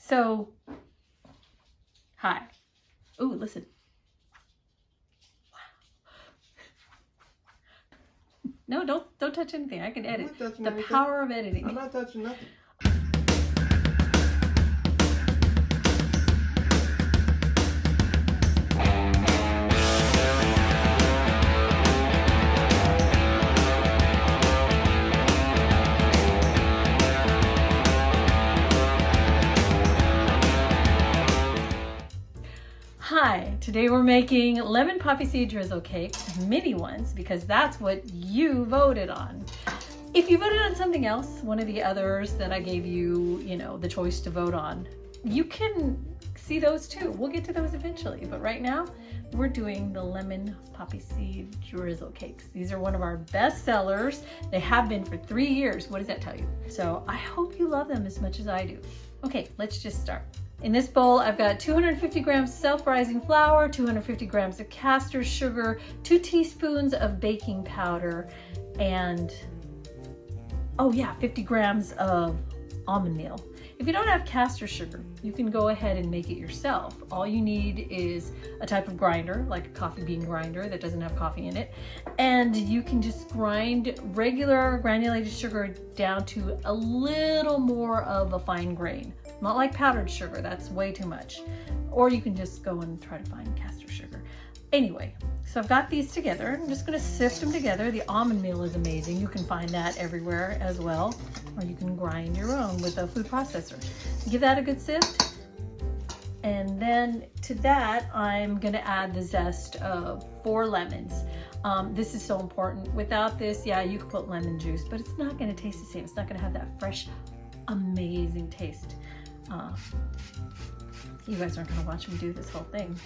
So, hi. Ooh, listen. Wow. No, don't touch anything. I can edit. The power of editing. I'm not touching nothing. Hi, today we're making Lemon Poppyseed Drizzle Cakes, mini ones, because that's what you voted on. If you voted on something else, one of the others that I gave you, the choice to vote on, you can see those too. We'll get to those eventually, but right now we're doing the Lemon Poppyseed Drizzle Cakes. These are one of our best sellers. They have been for 3 years. What does that tell you? So I hope you love them as much as I do. Okay, let's just start. In this bowl, I've got 250 grams self-rising flour, 250 grams of castor sugar, 2 teaspoons of baking powder, and 50 grams of almond meal. If you don't have castor sugar, you can go ahead and make it yourself. All you need is a type of grinder, like a coffee bean grinder that doesn't have coffee in it. And you can just grind regular granulated sugar down to a little more of a fine grain. Not like powdered sugar, that's way too much. Or you can just go and try to find castor sugar. Anyway, so I've got these together. I'm just gonna sift them together. The almond meal is amazing. You can find that everywhere as well. Or you can grind your own with a food processor. Give that a good sift. And then to that, I'm gonna add the zest of 4 lemons. This is so important. Without this, yeah, you could put lemon juice, but it's not gonna taste the same. It's not gonna have that fresh, amazing taste. You guys aren't gonna watch me do this whole thing.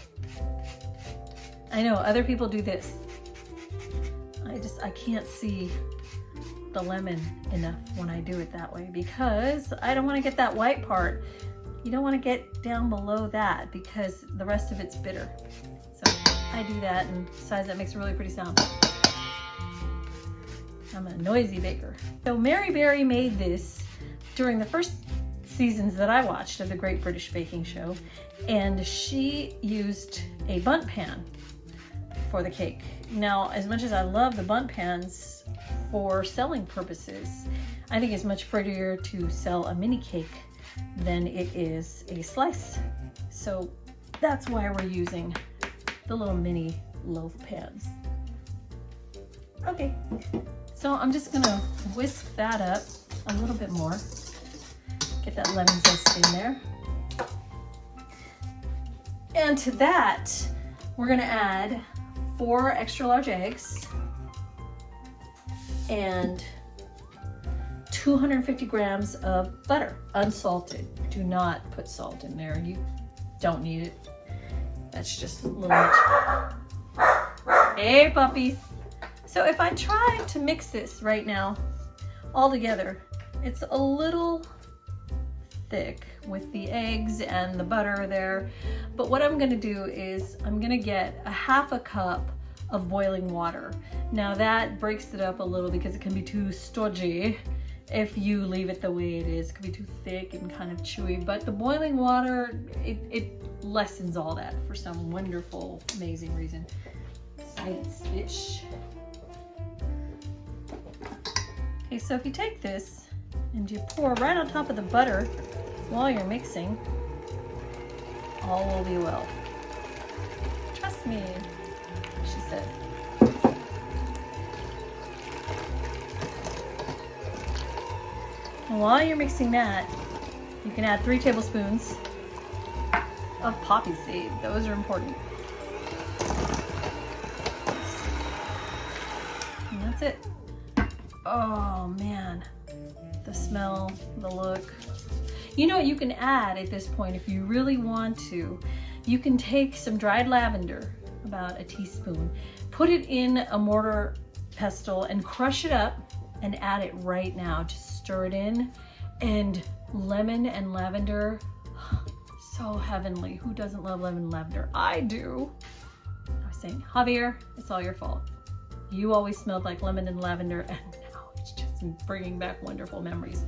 I know, other people do this. I can't see the lemon enough when I do it that way because I don't wanna get that white part. You don't wanna get down below that because the rest of it's bitter. So I do that, and besides that makes a really pretty sound. I'm a noisy baker. So Mary Berry made this during the first seasons that I watched of the Great British Baking Show, and she used a bundt pan for the cake. Now, as much as I love the bundt pans for selling purposes, I think it's much prettier to sell a mini cake than it is a slice. So that's why we're using the little mini loaf pans. Okay, so I'm just gonna whisk that up a little bit more. Get that lemon zest in there. And to that, we're gonna add 4 extra large eggs and 250 grams of butter, unsalted. Do not put salt in there. You don't need it. That's just a little much. Hey, puppies. So if I try to mix this right now all together, it's a little thick with the eggs and the butter there. But what I'm gonna do is I'm gonna get a half a cup of boiling water. Now that breaks it up a little because it can be too stodgy if you leave it the way it is. It can be too thick and kind of chewy, but the boiling water, it lessens all that for some wonderful, amazing reason. Science fish. Okay, so if you take this and you pour right on top of the butter while you're mixing, all will be well. Trust me, she said. And while you're mixing that, you can add 3 tablespoons of poppy seed. Those are important. And that's it. Oh man, the smell, the look. You know what you can add at this point if you really want to? You can take some dried lavender, about a teaspoon, put it in a mortar pestle and crush it up and add it right now. Just stir it in, and lemon and lavender, so heavenly. Who doesn't love lemon and lavender? I do. I was saying, Javier, it's all your fault. You always smelled like lemon and lavender, and now it's just bringing back wonderful memories.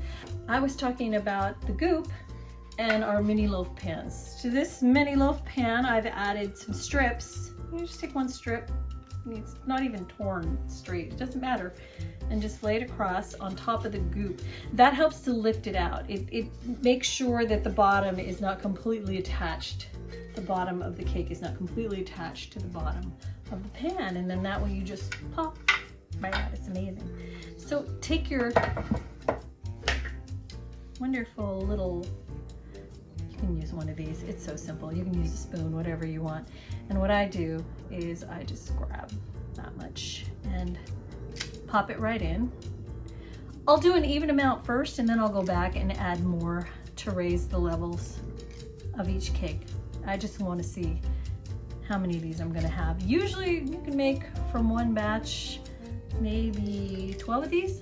I was talking about the goop and our mini loaf pans. To this mini loaf pan, I've added some strips. You just take one strip, it's not even torn straight, it doesn't matter, and just lay it across on top of the goop. That helps to lift it out. It makes sure that the bottom is not completely attached. The bottom of the cake is not completely attached to the bottom of the pan, and then that way you just pop right out. It's amazing. So take your wonderful little, you can use one of these, it's so simple. You can use a spoon, whatever you want. And what I do is I just grab that much and pop it right in. I'll do an even amount first, and then I'll go back and add more to raise the levels of each cake. I just want to see how many of these I'm going to have. Usually you can make from one batch maybe 12 of these,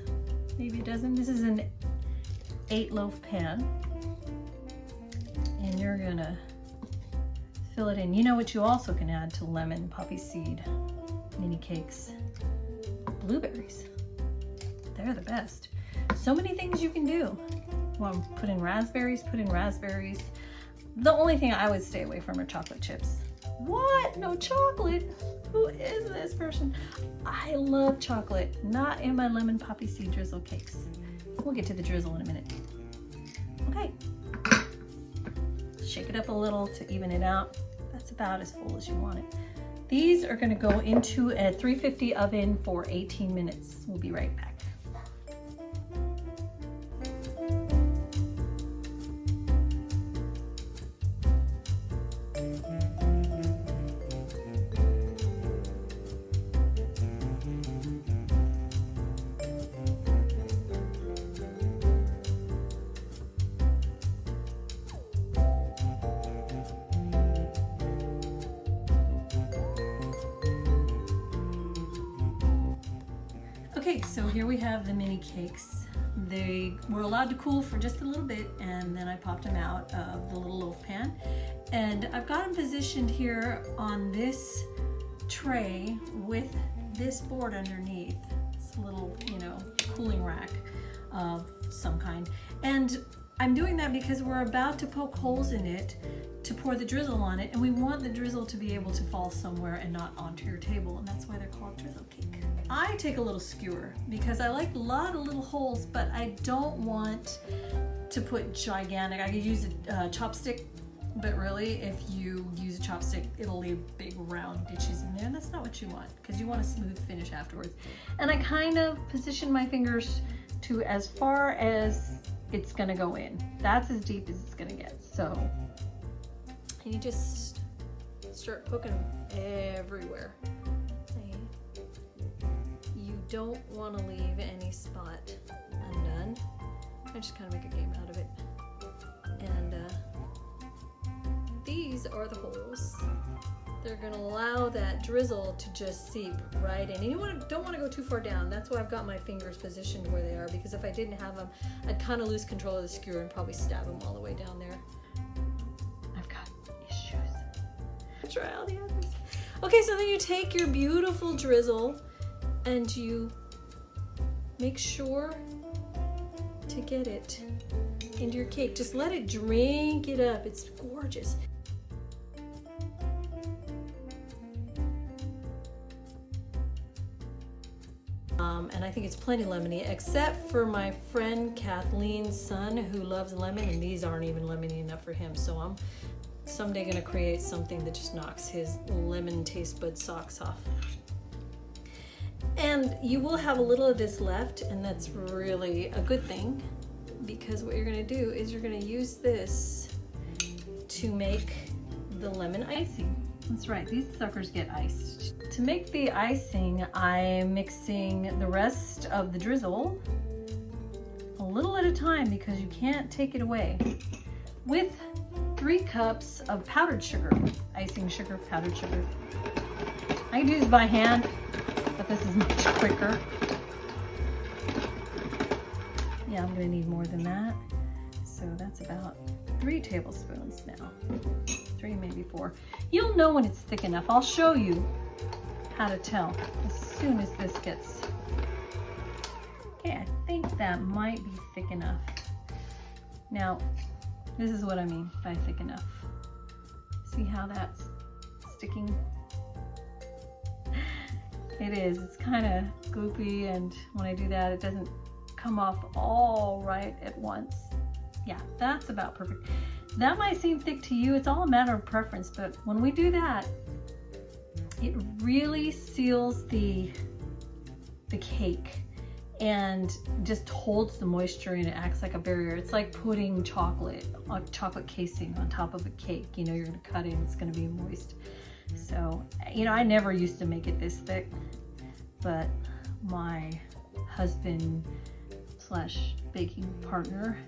maybe a dozen. This is an 8 loaf pan, and you're going to fill it in. You know what you also can add to lemon poppy seed mini cakes? Blueberries. They're the best. So many things you can do. Well, put in raspberries, put in raspberries. The only thing I would stay away from are chocolate chips. What? No chocolate? Who is this person? I love chocolate, not in my lemon poppy seed drizzle cakes. We'll get to the drizzle in a minute. Okay. Shake it up a little to even it out. That's about as full as you want it. These are going to go into a 350 oven for 18 minutes. We'll be right back. Okay, so here we have the mini cakes. They were allowed to cool for just a little bit, and then I popped them out of the little loaf pan. And I've got them positioned here on this tray with this board underneath. It's a little, cooling rack of some kind. And I'm doing that because we're about to poke holes in it to pour the drizzle on it, and we want the drizzle to be able to fall somewhere and not onto your table, and that's why they're called drizzle cake. I take a little skewer because I like a lot of little holes, but I don't want to put gigantic. I could use a chopstick, but really if you use a chopstick, it'll leave big round ditches in there, and that's not what you want, because you want a smooth finish afterwards. And I kind of position my fingers to as far as it's gonna go in. That's as deep as it's gonna get. So you just start poking everywhere. You don't want to leave any spot undone. I just kind of make a game out of it. And these are the holes. They're going to allow that drizzle to just seep right in. And you don't want to go too far down. That's why I've got my fingers positioned where they are, because if I didn't have them, I'd kind of lose control of the skewer and probably stab them all the way down there. I've got issues. Try all the others. Okay, so then you take your beautiful drizzle and you make sure to get it into your cake. Just let it drink it up. It's gorgeous. And I think it's plenty lemony, except for my friend Kathleen's son, who loves lemon, and these aren't even lemony enough for him. So I'm someday gonna create something that just knocks his lemon taste bud socks off. And you will have a little of this left, and that's really a good thing, because what you're gonna do is you're gonna use this to make the lemon icing. That's right, these suckers get iced. To make the icing, I'm mixing the rest of the drizzle a little at a time, because you can't take it away, with 3 cups of powdered sugar, icing sugar, powdered sugar. I can do this by hand, but this is much quicker. Yeah, I'm gonna need more than that. So that's about 3 tablespoons now. 3, maybe 4. You'll know when it's thick enough. I'll show you how to tell as soon as this gets. Okay, I think that might be thick enough. Now, This is what I mean by thick enough. See how that's sticking? It is. It's kind of goopy, and when I do that, it doesn't come off all right at once. Yeah, that's about perfect. That might seem thick to you. It's all a matter of preference, but when we do that, it really seals the cake and just holds the moisture and it acts like a barrier. It's like putting chocolate casing on top of a cake. You know, you're gonna cut it and it's gonna be moist. So, you know, I never used to make it this thick, but my husband / baking partner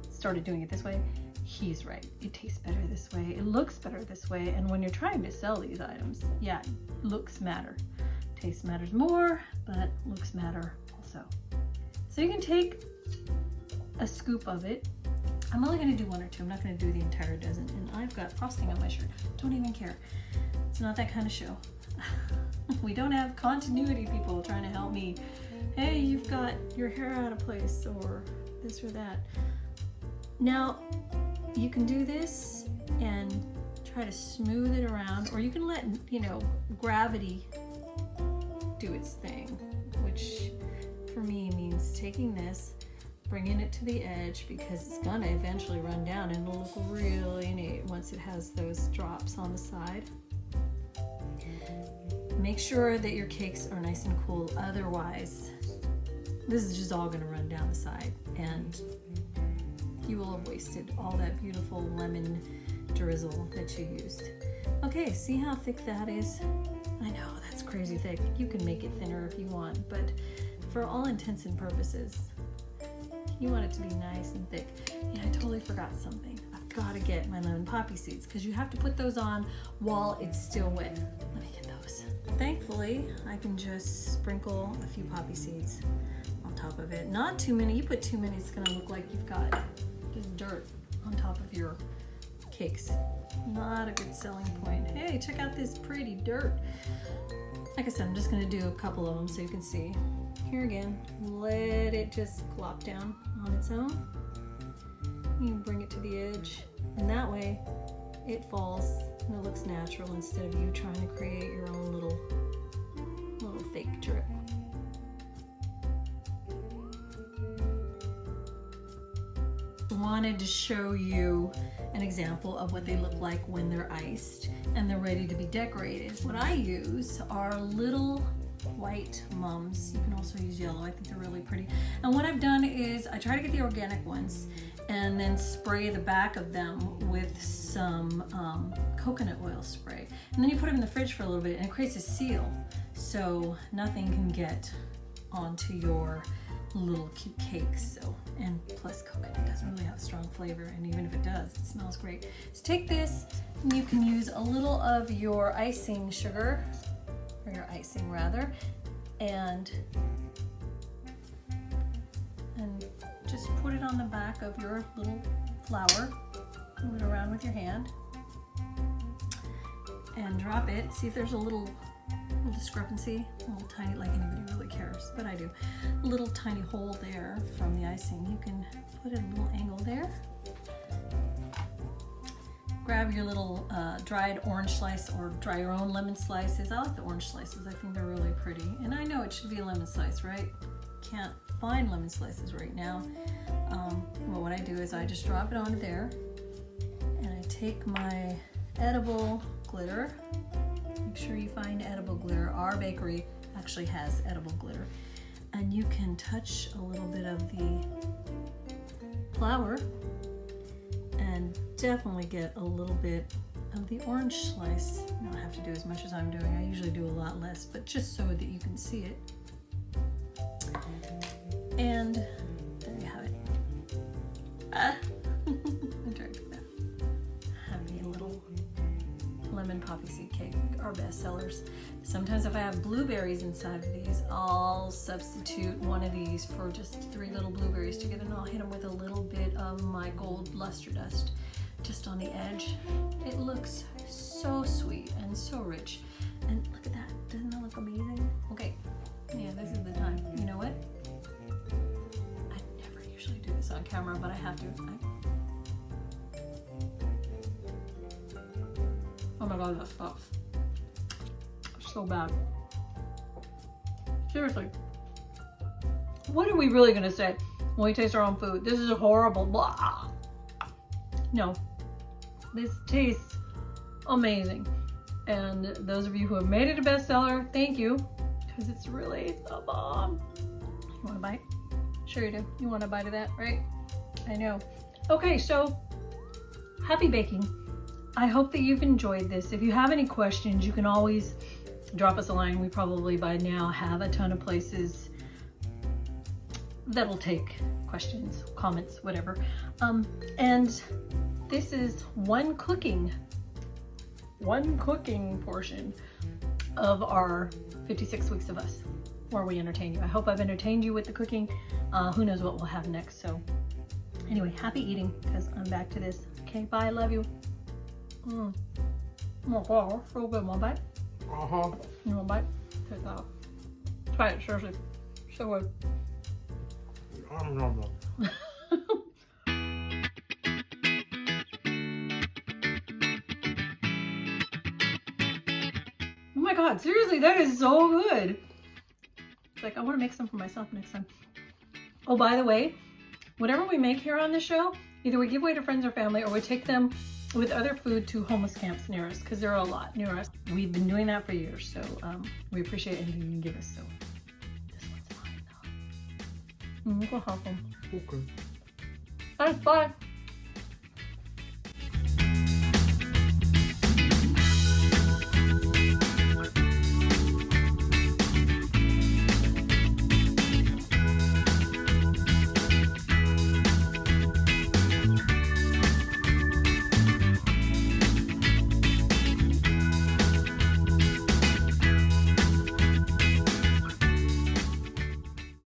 started doing it this way. He's right. It tastes better this way. It looks better this way. And when you're trying to sell these items, yeah, looks matter. Taste matters more, but looks matter also. So you can take a scoop of it. I'm only going to do 1 or 2. I'm not going to do the entire dozen. And I've got frosting on my shirt. Don't even care. It's not that kind of show. We don't have continuity people trying to help me. Hey, you've got your hair out of place or this or that. Now, you can do this and try to smooth it around, or you can let, you know, gravity do its thing, which for me means taking this, bringing it to the edge, because it's gonna eventually run down and it'll look really neat once it has those drops on the side. Make sure that your cakes are nice and cool, otherwise this is just all gonna run down the side and you will have wasted all that beautiful lemon drizzle that you used. Okay, see how thick that is? I know, that's crazy thick. You can make it thinner if you want, but for all intents and purposes, you want it to be nice and thick. Yeah, I totally forgot something. I've got to get my lemon poppy seeds because you have to put those on while it's still wet. Let me get those. Thankfully, I can just sprinkle a few poppy seeds on top of it. Not too many. You put too many, it's gonna look like you've got just dirt on top of your cakes. Not a good selling point. Hey, check out this pretty dirt. Like I said, I'm just gonna do a couple of them so you can see. Here again, let it just glop down on its own. You can bring it to the edge, and that way it falls and it looks natural instead of you trying to create your own little fake drip. Wanted to show you an example of what they look like when they're iced and they're ready to be decorated. What I use are little white mums. You can also use yellow. I think they're really pretty. And what I've done is I try to get the organic ones and then spray the back of them with some coconut oil spray. And then you put them in the fridge for a little bit and it creates a seal so nothing can get onto your little cute cakes. So, and plus coconut doesn't really have a strong flavor, and even if it does, it smells great. So take this and you can use a little of your icing sugar, or your icing rather, and just put it on the back of your little flower. Move it around with your hand and drop it. See if there's a little discrepancy, a little tiny, like anybody really cares, but I do. A little tiny hole there from the icing. You can put a little angle there. Grab your little dried orange slice or dry your own lemon slices. I like the orange slices. I think they're really pretty. And I know it should be a lemon slice, right? Can't find lemon slices right now. But what I do is I just drop it onto there and I take my edible glitter. Make sure you find edible glitter. Our bakery actually has edible glitter. And you can touch a little bit of the flour and definitely get a little bit of the orange slice. You don't have to do as much as I'm doing. I usually do a lot less, but just so that you can see it. And there you have it. I'm trying to do that. Have a little lemon poppy seed cake, our best sellers. Sometimes if I have blueberries inside of these, I'll substitute one of these for just 3 little blueberries together, and I'll hit them with a little bit of my gold luster dust just on the edge. It looks so sweet and so rich. And look at that, doesn't that look amazing? Okay, yeah, this is the time. You know what? I never usually do this on camera, but I have to. my god, that sucks. So bad. Seriously. What are we really gonna say when we taste our own food? This is horrible. Blah. No. This tastes amazing. And those of you who have made it a bestseller, thank you. Because it's really the bomb. You want a bite? Sure you do. You want a bite of that, right? I know. Okay, so happy baking. I hope that you've enjoyed this. If you have any questions, you can always drop us a line. We probably by now have a ton of places that'll take questions, comments, whatever. And this is one cooking portion of our 56 weeks of us where we entertain you. I hope I've entertained you with the cooking. Who knows what we'll have next. So anyway, happy eating because I'm back to this. Okay, bye, love you. Oh my god, so good. Want a bite? Uh-huh. You want a bite? Take that out. Try it, seriously. So good. Nom. Oh my god, seriously, that is so good. It's like, I want to make some for myself next time. Oh, by the way, whatever we make here on the show, either we give away to friends or family, or we take them with other food to homeless camps near us, because there are a lot near us. We've been doing that for years, so we appreciate anything you can give us. So this one's mine, though. Go help them. Okay. Bye.